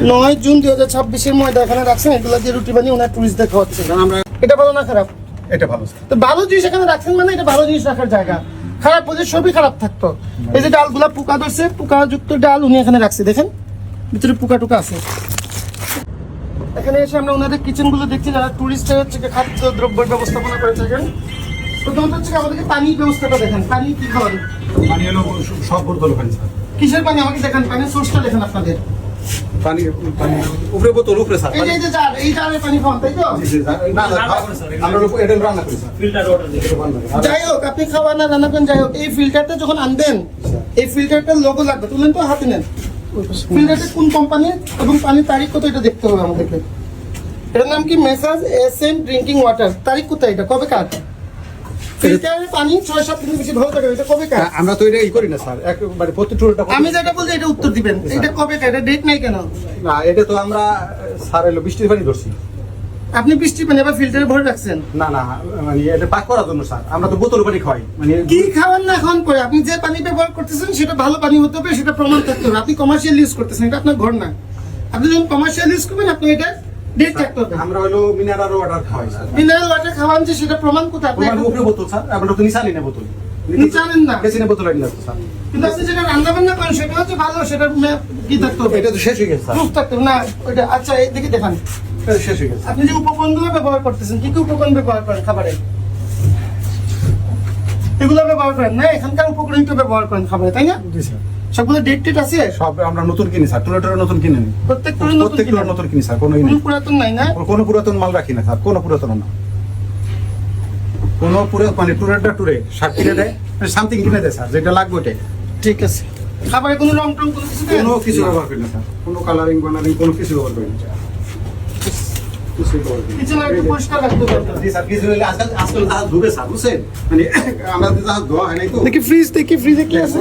9 June 2026 ময়দা এখানে রাখছেন, এগুলো দিয়ে রুটি বানিয়ে ওনার টুরিস্ট দেখা হচ্ছে। এটা ভালো না খারাপ? এটা ভালো। তো ভালো জিনিস এখানে রাখছেন মানে এটা ভালো জিনিস রাখার জায়গা। খারাপ হলে সবই খারাপ থাকতো। এই যে ডালগুলা পোকা ধরছে, পোকাযুক্ত ডাল উনি এখানে রাখছে, দেখেন ভিতরে পোকা টোকা আছে। এখানে এসে আমরা ওনাদের কিচেন গুলো দেখছি, যারা টুরিস্ট হচ্ছে খাদ্য দ্রব্যের ব্যবস্থাপনা করে থাকেন। প্রথমত হচ্ছে আমাদেরকে পানির ব্যবস্থাটা দেখেন, পানি কি খাওয়ার? পানি হলো সব বোতল পানি স্যার। কিসের পানি আমাকে দেখেন, পানির সোর্সটা দেখেন আপনাদের। পানি পানি উপরে বোতল উপরে স্যার। এই যে জার, এই জারের পানি খাওয়ান, তাই তো? না আমরা এটা রান্না করি স্যার। ফিল্টার ওয়াটার দিয়ে রান্না। যাই হোক, আপনি খাওয়ান না রান্না করেন, যাই হোক, এই ফিল্টারটা যখন আনবেন, এই ফিল্টারটার লোগো লাগবে, তুলেন তো হাতে নেন। ফিল্টারটা কোন কোম্পানির এবং পানির তারিখ কত এটা দেখতে হবে আমাদেরকে। এটার নাম কি? মেসাজ এসএম ড্রিঙ্কিং ওয়াটার। তারিখ কোথায় এটা, কবে কার? ফিল্টারের পানি 6-7 দিনের বেশি ভালো থাকে, এটা কবে কার? আমরা তো এটা করি না স্যার, একবারে প্রতিটা। আমি যেটা বলছি এটা উত্তর দিবেন, এটা কবে কার, এটা ডেট নাই কেন? না এটা তো আমরা স্যার এলো বৃষ্টির পানি ধরছি। আপনি বৃষ্টি পানি আবার ফিল্টারে ভরে রাখছেন? না না মানে এটা পাক করার জন্য স্যার, আমরা তো বোতল পানি খাই। মানে কি খাওয়ান না এখন করে, আপনি যে পানি ব্যবহার করতেছেন সেটা ভালো পানি হতে হবে, সেটা প্রমাণ থাকতে হবে। আপনি কমার্শিয়াল ইউজ করতেছেন, এটা আপনার ঘর না। আপনি যখন কমার্শিয়াল ইউজ করবেন আপনি এটা ডেট থাকতে হবে। আমরা হলো মিনারেল ওয়াটার খাই স্যার। মিনারেল ওয়াটার খাওয়ান যে সেটা প্রমাণ কোথায়? আপনি প্রমাণ উপরে বোতল স্যার, আমরা তো নিশানি না বোতল। জানেন না, বেশি না বোতল আনি না স্যার। কিন্তু আপনি যেটা রান্না বান্না করেন সেটা হচ্ছে ভালো, সেটা কি থাকতে হবে? এটা তো শেষ হয়ে গেছে স্যার। প্রুফ থাকতে হবে না ওইটা। আচ্ছা এইদিকে দেখান, এটা শেষ হয়ে গেছে। আপনি যে উপকরণগুলো ব্যবহার করতেছেন, কি কি উপকরণ ব্যবহার করেন খাবারে? এগুলো ব্যবহার করেন না, এখানকার উপকরণ তো ব্যবহার করেন খাবারে, তাই না? জি স্যার। সবগুলো ডেট টেট আছে? সব আমরা নতুন কিনি স্যার, টুলেটার নতুন কিনে নিই। প্রত্যেকটা নতুন কিনি স্যার, কোনো পুরাতন নাই না? কোনো পুরাতন মাল রাখি না স্যার, কোনো পুরাতন না। কোনো পুরো মানে টুরেটা টুরে শার্ট কিনে দেয়, সামথিং কিনে দেয় স্যার, যেটা লাগবে ওটাই। ঠিক আছে। খাবারে কোনো রং টং কোনো কিছু দেন? কোনো কিছু ব্যবহার করি না স্যার, কোনো কালারিং বানারিং কোনো কিছু ব্যবহার করি না। কিছুই ব্যবহার করি না। কিচেন একটু পরিষ্কার রাখতে হবে। জি স্যার, কিছু হলে আজকাল জাহাজ ধুবে স্যার, বুঝছেন? মানে আমাদের জাহাজ ধোয়া হয় নাই তো। দেখি ফ্রিজ, দেখি ফ্রিজে কি আছে।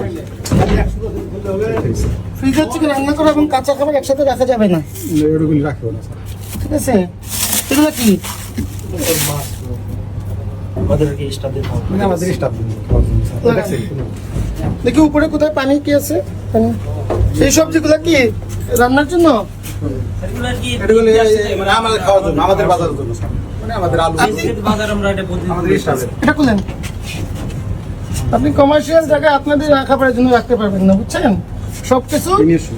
ফ্রিজে হচ্ছে কি রান্না করা এবং কাঁচা খাবার একসাথে রাখা যাবে না, এগুলি রাখবো না স্যার। ঠিক আছে? এগুলো কি? মানে আমাদের স্টাফ দেখি উপরে কোথায় পানি কি আছে, পানি। এই সবজিগুলো কি রান্নার জন্য? এগুলি মানে আমাদের খাওয়ার জন্য, আমাদের বাজারের জন্য স্যার। মানে আমাদের আলু আমাদের স্টাফের। এটা খুলেন। আপনি কমার্শিয়াল জায়গায় আপনাদের খাবারের জন্য রাখতে পারবেন না, বুঝছেন? সবকিছু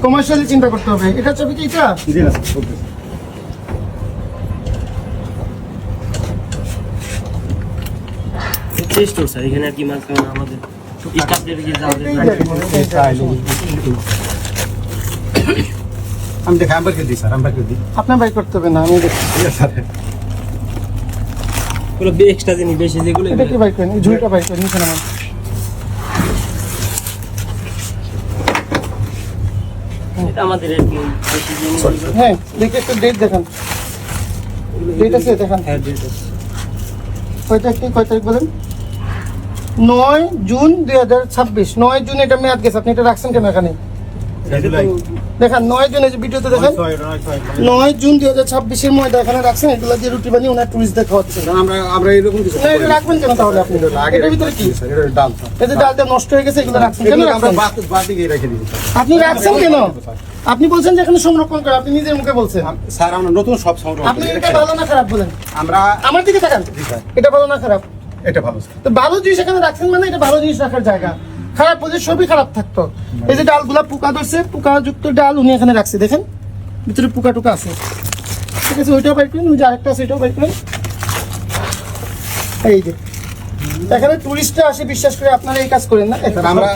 কমার্শিয়ালি চিন্তা করতে হবে। এটা চাবি কি এটা? জি না স্যার, ওকে। এখানে আর কি মাছ খাওয়া আমাদের স্টাফদের কি আমি দেখি আমরা কে দিই স্যার, আমরা কে দিই। আপনার বাই করতে হবে না, আমি দেখছি। ঠিক আছে স্যার। পুরো এক্সট্রা জিনিস বেশি যেগুলো এটা কি বাই করেন? এই ঝুড়িটা বাই করেন, নিচে নামান। এটা আমাদের আর কি বেশি জিনিস। হ্যাঁ, দেখি একটু ডেট দেখান। ডেট আছে দেখান। হ্যাঁ, ডেট আছে। কয় তারিখ বলেন? 9 জুন 2026। 9 জুন এটা মেয়াদ গেছে, আপনি এটা রাখছেন কেন এখানে? দেখেন 9 জুন, এই যে ভিডিওতে দেখেন 9 জুন 2026 ময়দা এখানে রাখছেন, এগুলো দিয়ে রুটি বানিয়ে ওনার টুরিস্ট দেখা হচ্ছে। আমরা এরকম কিছু না, এটা রাখবেন কেন তাহলে আপনি? এটার ভিতরে কি? স্যার, এটা ডাল স্যার। এই যে ডালটা নষ্ট হয়ে গেছে, এগুলো রাখছেন কেন? এগুলো আমরা রাখছেন? বাতিকে রেখে দিই স্যার। আপনি রাখছেন কেন? আপনি বলছেন যে এখানে সংরক্ষণ করে, আপনি নিজের মুখে বলছেন। স্যার আমরা নতুন সব সংগ্রহ আপনি করি। এটা ভালো না খারাপ বলেন? আমরা আমার দিকে তাকান। জি স্যার, এটা ভালো না খারাপ? এটা ভালো স্যার। তো ভালো জিনিস এখানে রাখছেন মানে এটা ভালো জিনিস রাখার জায়গা। খারাপ হলে সবই খারাপ থাকতো। এই যে ডালগুলা পোকা ধরছে, পোকাযুক্ত ডাল উনি এখানে রাখছে, দেখেন ভিতরে পোকা টোকা আছে। ঠিক আছে, ওইটাও বাইর করেন, ওই যে আরেকটা আছে ওইটাও বাইর করেন। এই যে এখানে টুরিস্টরা আসে, বিশ্বাস করে আপনারা এই কাজ করেন না। স্যার আমরা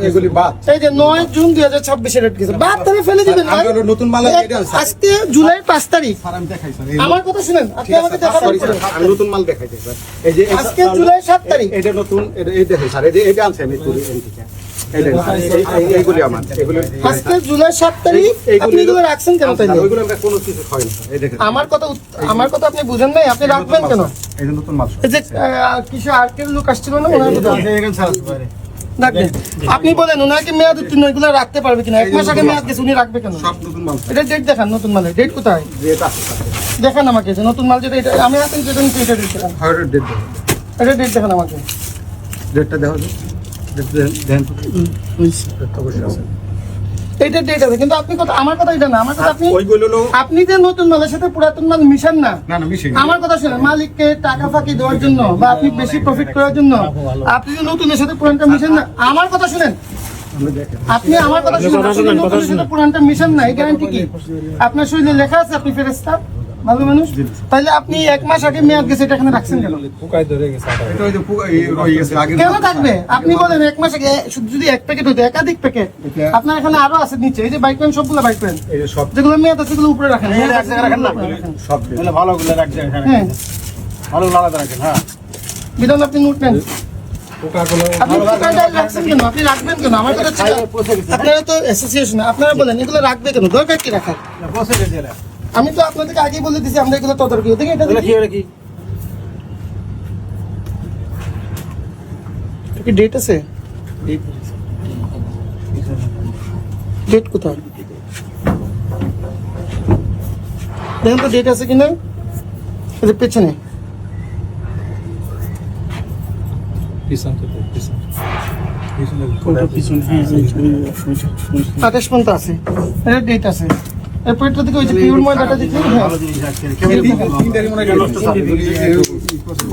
এগুলি বাদ। এই যে 9 জুন 2026 এর রেট গেছে, বাদ তাহলে ফেলে দিবেন না। আমরা নতুন মাল এটা স্যার। আজকে জুলাই 5 তারিখ। স্যার আমি দেখাই স্যার। আমার কথা শুনেন, আপনি আমাকে দেখাবেন। সরি স্যার, আমি নতুন মাল দেখাইতে স্যার। এই যে আজকে জুলাই 7 তারিখ। এটা নতুন, এই দেখেন স্যার, এই যে এটা আনছে আমি তুলি এই থেকে। এই দেখেন স্যার, এইগুলি আমার, এগুলি আজকে জুলাই 7 তারিখ। আপনি এগুলো রাখছেন কেন তাইলে? ওইগুলো আমরা কোনো কিছু খাই না স্যার। এই দেখেন আমার কথা আপনি বুঝেন নাই, আপনি রাখবেন কেন? এই যে নতুন মাল। এই যে কিছু আর্কের লোক আসছিল না, ওনার কথা রাখবেন। আপনি বলেন ওনাকে মেয়াদ উত্তীর্ণ এগুলো রাখতে পারবে কিনা? 1 মাস আগে মেয়াদ গেছে, উনি রাখবে কেন? সব নতুন মাল। এটা ডেট দেখান, নতুন মালের ডেট কোথায় যেটা আছে স্যার। দেখান আমাকে। যে নতুন মাল যেটা, এটা আমি হাতে যেটা নিচ্ছি এটা ডেট দেখান। হার্ডের ডেট দেন। এটা ডেট দেখান আমাকে। ডেটটা দেখো, ডেট দেন। ডেটটা অবশ্যই আছে। এইটা ডেট আছে, কিন্তু আপনি কথা, আমার কথা এটা না, আমার কথা ওইগুলো হলো আপনি যে নতুন মালের সাথে পুরাতন মাল মিশান না। না মিশে আমার কথা শুনেন, মালিককে টাকা ফাঁকি দেওয়ার জন্য বা আপনি বেশি প্রফিট করার জন্য আপনি যে নতুনের সাথে পুরানটা মিশান না। আমার কথা শুনেন, আপনি আমার কথা শুনেন, আপনি নতুনের সাথে পুরানটা মিশান না, এই গ্যারান্টি কি? আপনার শরীরে লেখা আছে আপনি ফেরেশতা, ভালো মানুষ, তাহলে আপনি 1 মাস আগে মেয়াদ গেছে এটা এখানে রাখছেন কেন? এটা ওই যে রয়ে গেছে আগে কেন থাকবে? আপনি বলেন 1 মাস আগে যদি 1 প্যাকেট হতো, একাধিক প্যাকেট আপনার এখানে আরো আছে নিচে, এই যে বাইক পেন, সবগুলো বাইক পেন এই যে সব যেগুলো মেয়াদ আছে সেগুলো উপরে রাখেন, মেয়াদ এক জায়গায় রাখেন না সব তাহলে ভালোগুলো রাখছেন এখানে, হ্যাঁ, ভালোগুলো আলাদা রাখেন। হ্যাঁ, বিধান আপনি নোট নেন। পোকাগুলো আপনি পোকাটা রাখছেন কেন? আপনি রাখবেন কেন? আমার কথা ছিল, আপনারা তো অ্যাসোসিয়েশন, আপনারা বলেন এগুলো রাখবে কেন? দরকার কি রাখার? বসে গেছে এরা। আমি তো আপনাদেরকে আগেই বলে দিছি আমরা এগুলো তদারকি দেখি। এটা এগুলো দেখি, কি এটা কি? এটা কি ডেট আছে? ডেট কোথায় দেখেন তো, ডেট আছে কিনা? এই যে পেছনে 28 পর্যন্ত আছে, এটা ডেট আছে। এরপরটা থেকে ওই যে পিওর ময়দাটা দেখি, হ্যাঁ ভালো জিনিস রাখছেন।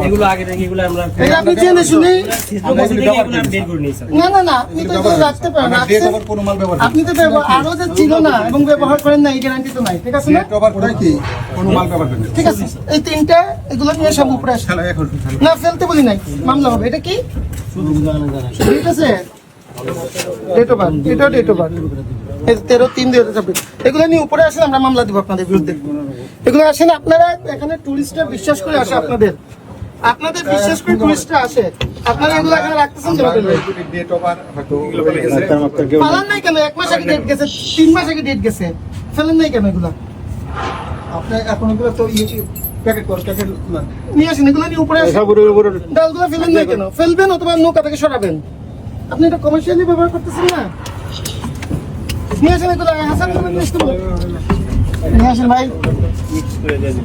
এগুলো আগে থেকে এগুলো আমরা এই আপনি জেনে শুনে, এগুলো আমি বের করে নিয়েছি। না না না, আপনি তো এগুলো রাখতে পারেন, ডেট রাখছেন। ওভার কোনো মাল ব্যবহার আপনি তো আরো যে ছিল না এবং ব্যবহার করেন না, এই গ্যারান্টি তো নাই, ঠিক আছে না? ডেট ওভার করে কি কোনো মাল ব্যবহার করেন ঠিক আছে, এই তিনটা এগুলো নিয়ে সব উপরে আসে। খেলা এখন না ফেলতে বলি নাই, মামলা হবে। এটা কি ঠিক আছে? ডেট ওভার, এটাও ডেট ওভার, 13/3/2026। এগুলো নিয়ে উপরে আসেন, আমরা মামলা দিব আপনাদের বিরুদ্ধে। এগুলো আসেন, আপনারা এখানে টুরিস্টরা বিশ্বাস করে আসে, আপনাদের বিশ্বাস করে টুরিস্টরা আসে, আপনারা এগুলো এখানে রাখতেছেন কেন? ডেট ওভার হয়তো রয়ে গেছে পালান নাই কেন? 1 মাস আগে ডেট গেছে, 3 মাস আগে ডেট গেছে, ফেলেন নাই কেন এগুলো? আপনি এখন এগুলো তো প্যাকেট নিয়ে আসেন, এগুলো নিয়ে উপরে আসেন। ডালগুলো ফেলেন নাই কেন? ফেলবেন অথবা নৌকা থেকে সরাবেন। আপনি এটা কমার্শিয়ালি ব্যবহার করতেছেন না। নিয়ে আসেন এগুলো, হাসান নিয়ে আসেন ভাই। মিক্স করে দিয়ে দিন।